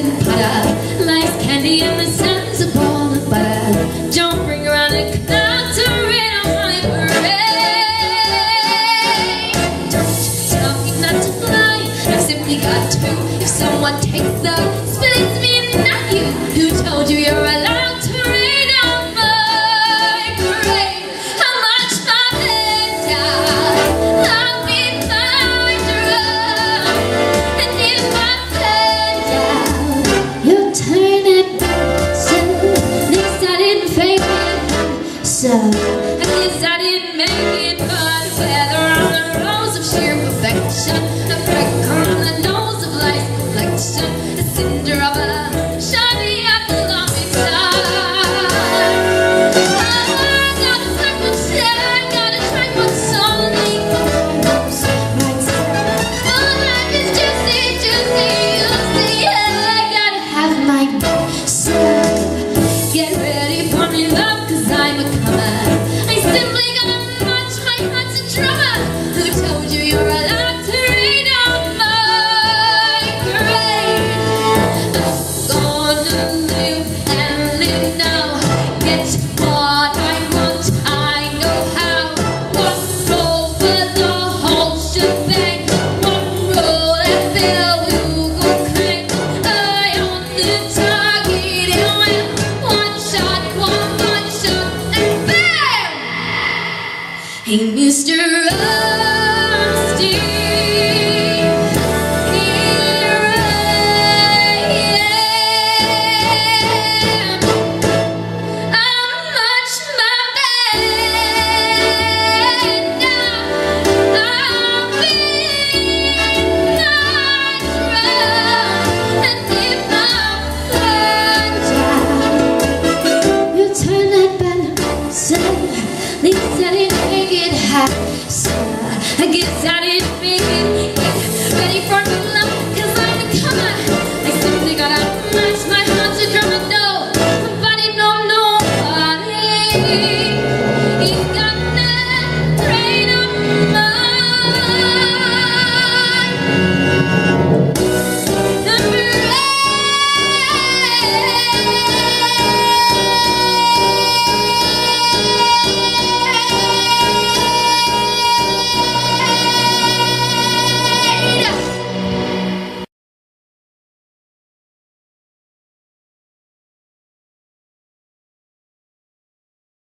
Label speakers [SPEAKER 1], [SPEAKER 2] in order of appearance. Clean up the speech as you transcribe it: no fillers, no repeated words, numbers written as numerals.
[SPEAKER 1] and butter, likes candy and the sun's a ball of butter. Don't bring around a cloud to rain on my parade. Don't tell me not to fly, I've simply got to. If someone takes the splits me and not you. Who told you you're allowed to rain on my parade? I march my head down, I'll be my drum. And if I fell down, you'll turn it so. At least I didn't fake it, so at least I didn't make it. But feather on the rose of sheer perfection, a prick on the nose of life's complexion, a cinder of a shiny apple on my tongue. I gotta pack my chair, gotta try what's only goes right side. Oh, life is juicy, juicy, juicy. Yeah, I gotta have my soul. Get ready for me, love, 'cause I'm a comer. I simply gotta march, my heart's a drummer. Who told you you're allowed to rain on my parade? I'm gonna live and live now. Get what I want, I know how. One roll for the whole shebang. One roll and Bill will go crank. Eye on the target and when one shot, and bam! Hey, Mr.